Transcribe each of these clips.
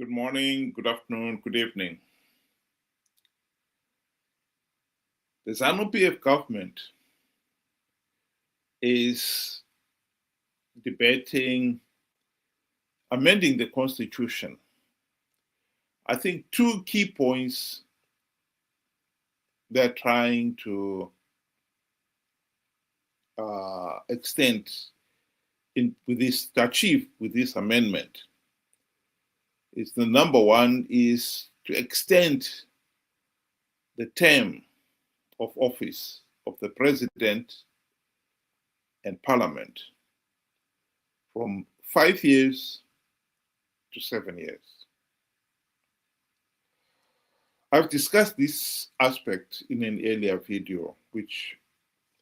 Good morning, good afternoon, good evening. The ZANU-PF government is debating amending the constitution. I think two key points they're trying to achieve with this amendment is the number one is to extend the term of office of the president and parliament from 5 years to 7 years. I've discussed this aspect in an earlier video, which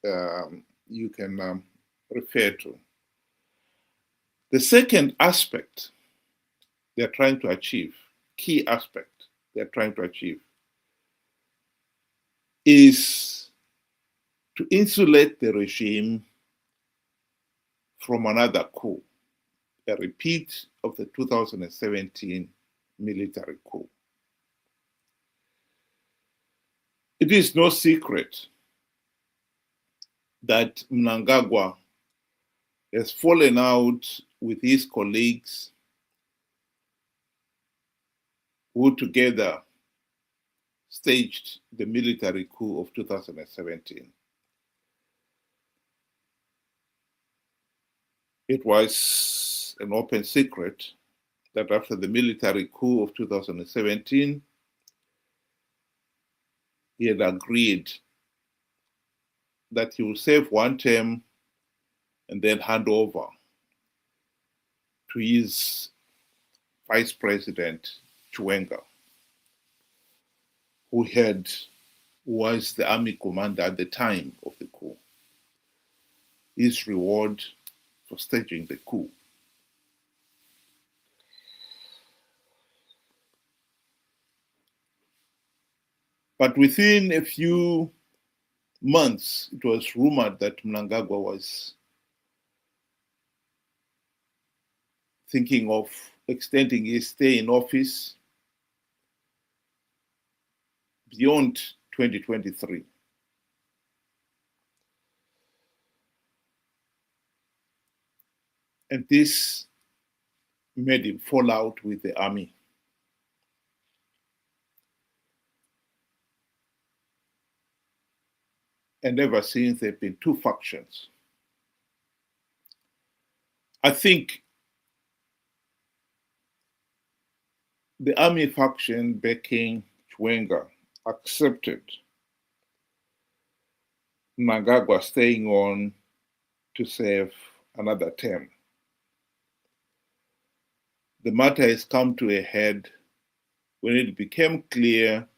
you can refer to. The second aspect they're trying to achieve, key aspect they're trying to achieve, is to insulate the regime from another coup, a repeat of the 2017 military coup. It is no secret that Mnangagwa has fallen out with his colleagues who together staged the military coup of 2017. It was an open secret that after the military coup of 2017, he had agreed that he will serve one term and then hand over to his vice president, Chiwenga, who was the army commander at the time of the coup. His reward for staging the coup. But within a few months, it was rumored that Mnangagwa was thinking of extending his stay in office beyond 2023. And this made him fall out with the army. And ever since, there have been two factions. I think the army faction backing Chiwenga accepted Mnangagwa staying on to serve another term. The matter has come to a head when it became clear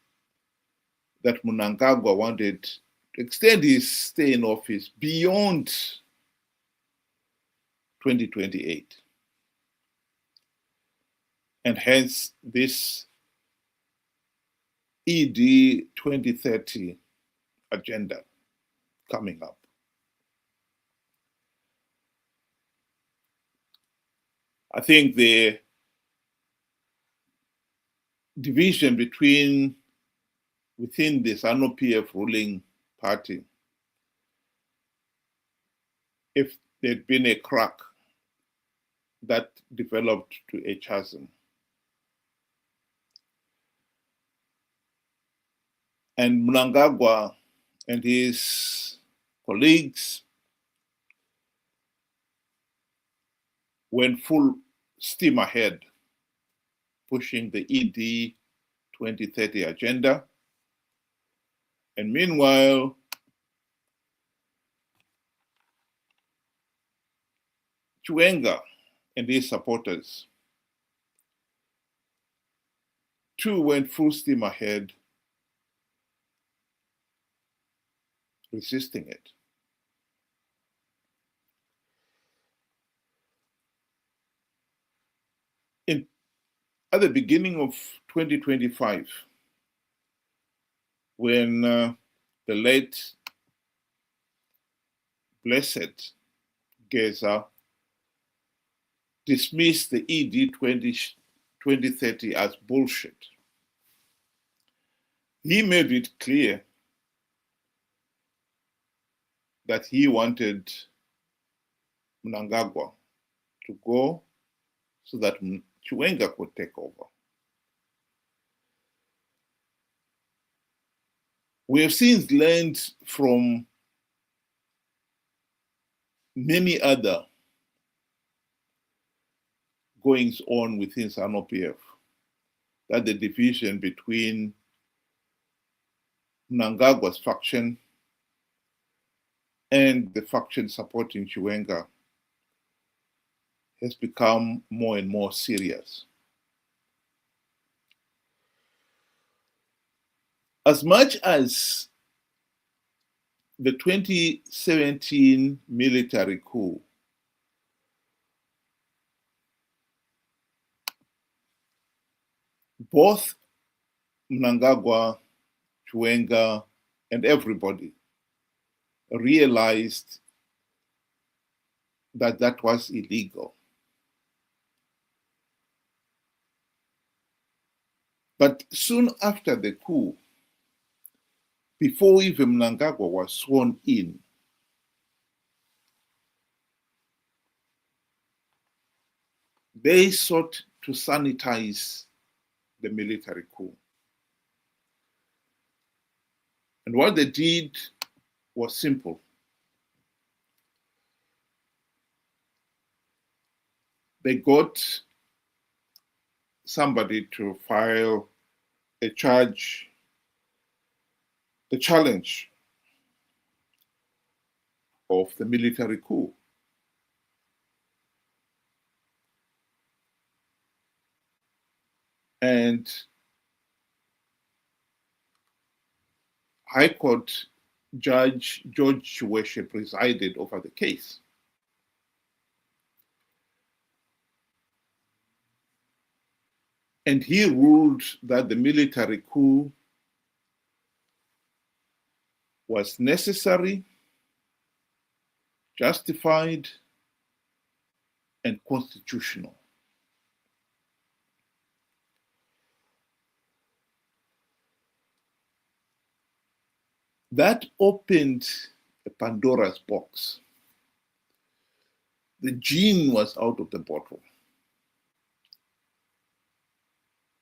that Mnangagwa wanted to extend his stay in office beyond 2028. And hence this ED 2030 agenda coming up. I think the division within the ZANU-PF ruling party, if there'd been a crack that developed to a chasm. And Mnangagwa and his colleagues went full steam ahead, pushing the ED 2030 agenda. And meanwhile, Chiwenga and his supporters too went full steam ahead, resisting it. At the beginning of 2025, when the late Blessed Geza dismissed the ED 2030 as bullshit. He made it clear that he wanted Mnangagwa to go so that Chiwenga could take over. We have since learned from many other goings on within SANU-PF that the division between Mnangagwa's faction and the faction supporting Chiwenga has become more and more serious. As much as the 2017 military coup both Mnangagwa, Chiwenga, and everybody realized that that was illegal. But soon after the coup, before even Mnangagwa was sworn in, they sought to sanitize the military coup. And what they did was simple. They got somebody to file a charge, the challenge of the military coup. And High Court Judge George Chiweshe presided over the case. And he ruled that the military coup was necessary, justified, and constitutional. That opened a Pandora's box. The genie was out of the bottle.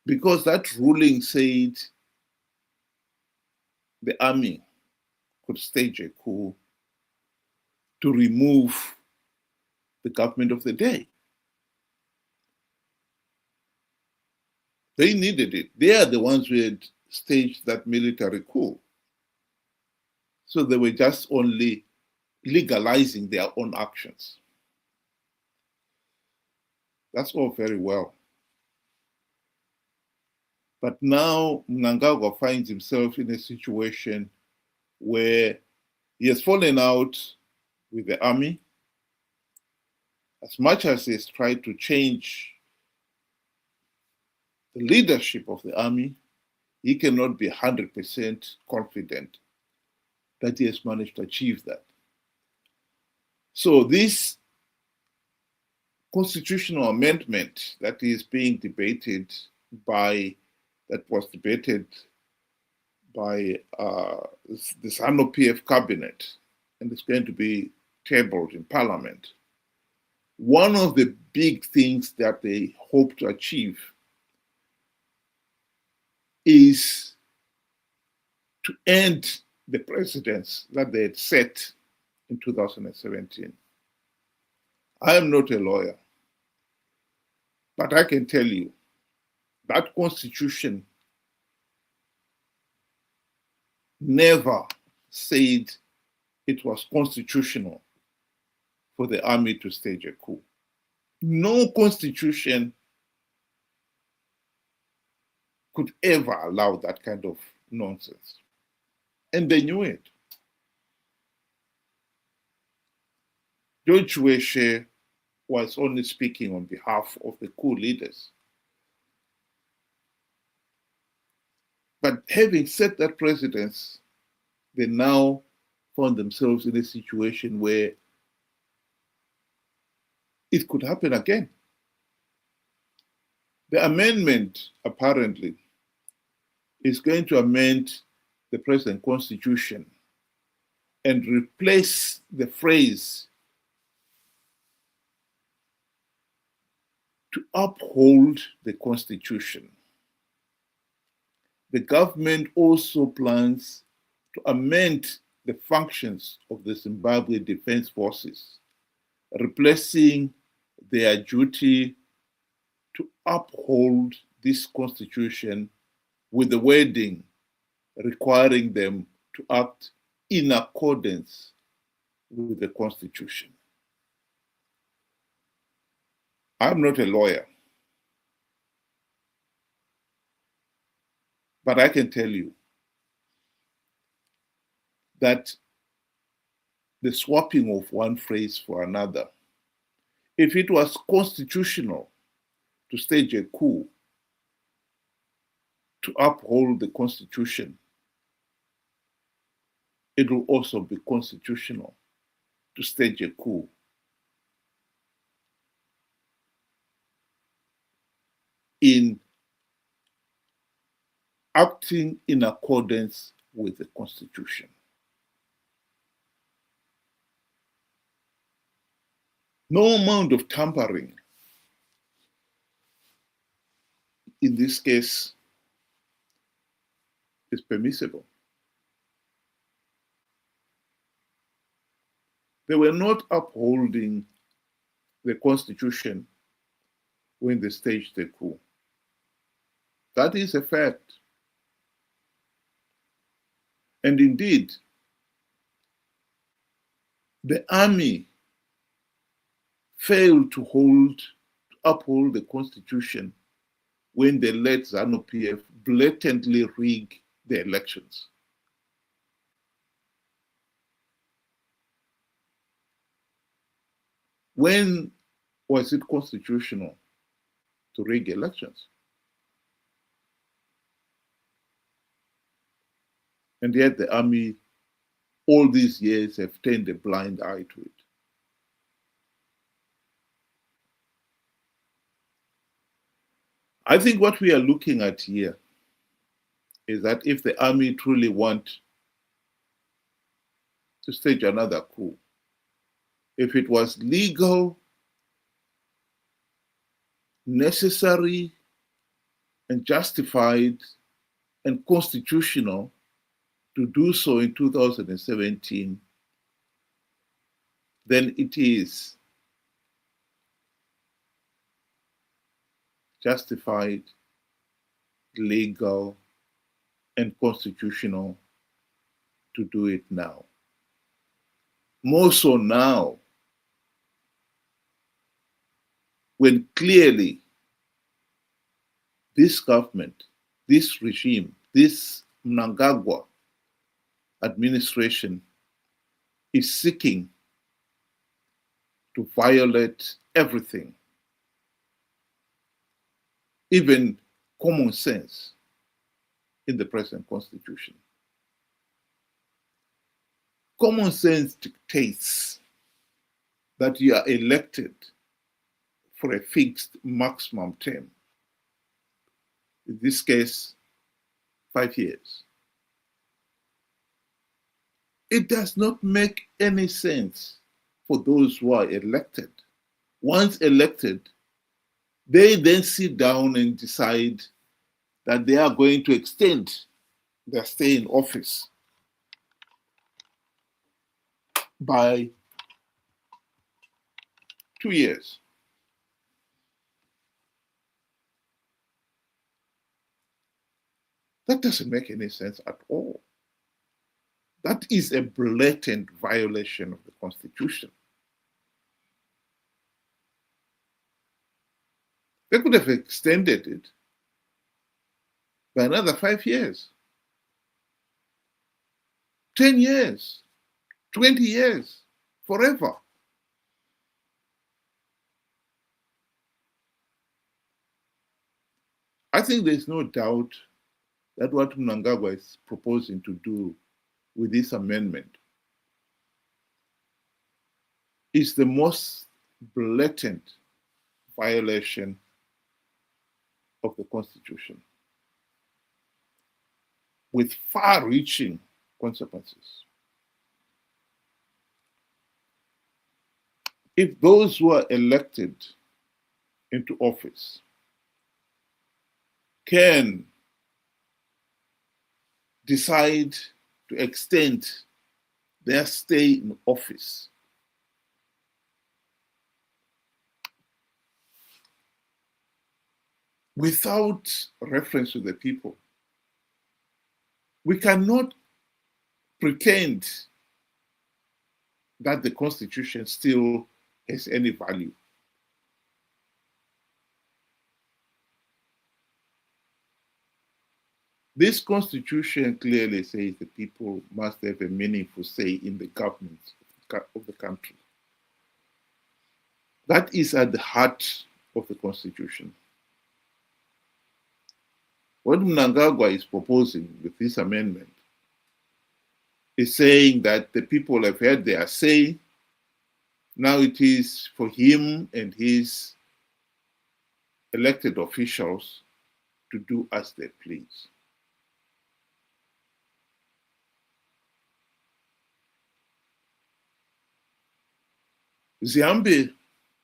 Because that ruling said the army could stage a coup to remove the government of the day. They needed it. They are the ones who had staged that military coup. So they were just only legalizing their own actions. That's all very well. But now Mnangagwa finds himself in a situation where he has fallen out with the army. As much as he has tried to change the leadership of the army, he cannot be 100% confident that he has managed to achieve that. So this constitutional amendment that is being debated that was debated by the SANU-PF cabinet, and it's going to be tabled in Parliament. One of the big things that they hope to achieve is to end the precedents that they had set in 2017. I am not a lawyer, but I can tell you that constitution never said it was constitutional for the army to stage a coup. No constitution could ever allow that kind of nonsense. And they knew it. George Chiweshe was only speaking on behalf of the coup leaders. But having set that precedence, they now found themselves in a situation where it could happen again. The amendment, apparently, is going to amend the present constitution and replace the phrase to uphold the constitution. The government also plans to amend the functions of the Zimbabwe Defense Forces, replacing their duty to uphold this constitution with the wording requiring them to act in accordance with the constitution. I'm not a lawyer, but I can tell you that the swapping of one phrase for another, if it was constitutional to stage a coup to uphold the constitution, it will also be constitutional to stage a coup in acting in accordance with the constitution. No amount of tampering, in this case, is permissible. They were not upholding the constitution when they staged the coup. That is a fact. And indeed, the army failed to uphold the constitution when they let ZANU-PF blatantly rig the elections. When was it constitutional to rig elections? And yet the army, all these years, have turned a blind eye to it. I think what we are looking at here is that if the army truly want to stage another coup, if it was legal, necessary, and justified and constitutional to do so in 2017, then it is justified, legal, and constitutional to do it now. More so now, when clearly this government, this regime, this Mnangagwa administration is seeking to violate everything, even common sense in the present constitution. Common sense dictates that you are elected for a fixed maximum term. In this case, 5 years. It does not make any sense for those who are elected. Once elected, they then sit down and decide that they are going to extend their stay in office by 2 years. That doesn't make any sense at all. That is a blatant violation of the Constitution. They could have extended it by another 5 years, 10 years, 20 years, forever. I think there's no doubt that what Mnangagwa is proposing to do with this amendment is the most blatant violation of the Constitution with far-reaching consequences. If those who are elected into office can decide to extend their stay in office without reference to the people, we cannot pretend that the Constitution still has any value. This Constitution clearly says the people must have a meaningful say in the government of the country. That is at the heart of the Constitution. What Mnangagwa is proposing with this amendment is saying that the people have had their say. Now it is for him and his elected officials to do as they please. Ziyambi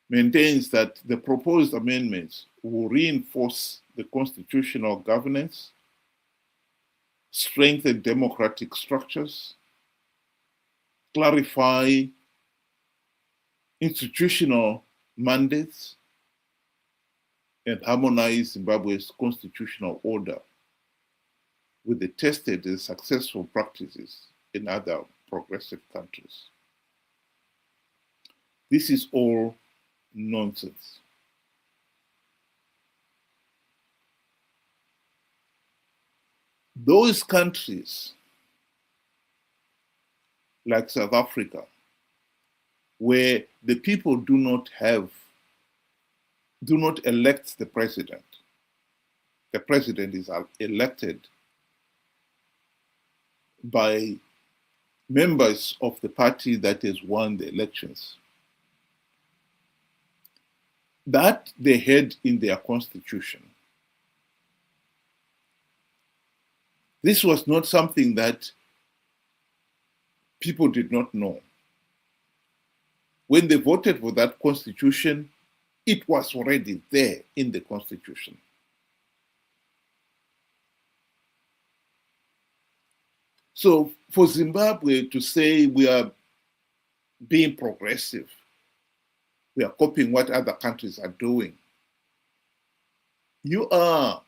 maintains that the proposed amendments will reinforce the constitutional governance, strengthen democratic structures, clarify institutional mandates, and harmonize Zimbabwe's constitutional order with the tested and successful practices in other progressive countries. This is all nonsense. Those countries like South Africa, where the people do not elect the president. The president is elected by members of the party that has won the elections. That they had in their constitution. This was not something that people did not know. When they voted for that constitution, it was already there in the constitution. So for Zimbabwe to say we are being progressive, we are copying what other countries are doing, you are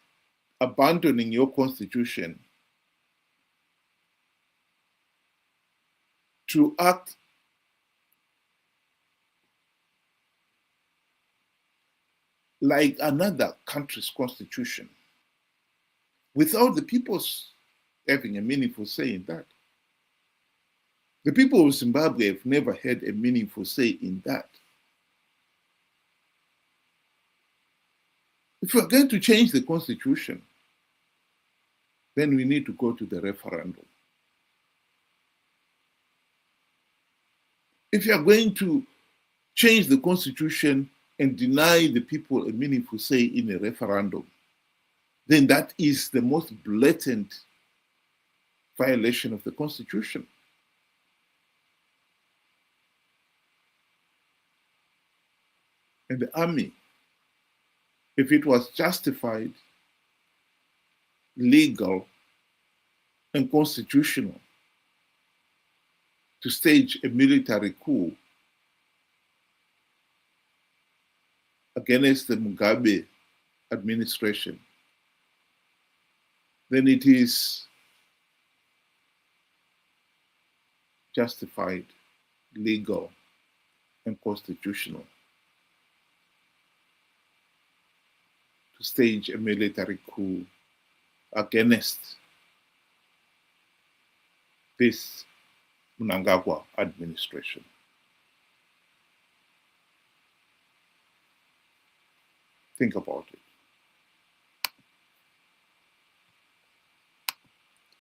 abandoning your constitution to act like another country's constitution without the people having a meaningful say in that. The people of Zimbabwe have never had a meaningful say in that. If we're going to change the constitution, then we need to go to the referendum. If you're going to change the constitution and deny the people a meaningful say in a referendum, then that is the most blatant violation of the constitution. And the army, if it was justified, legal, and constitutional to stage a military coup against the Mugabe administration, then it is justified, legal, and constitutional to stage a military coup against this Mnangagwa administration. Think about it.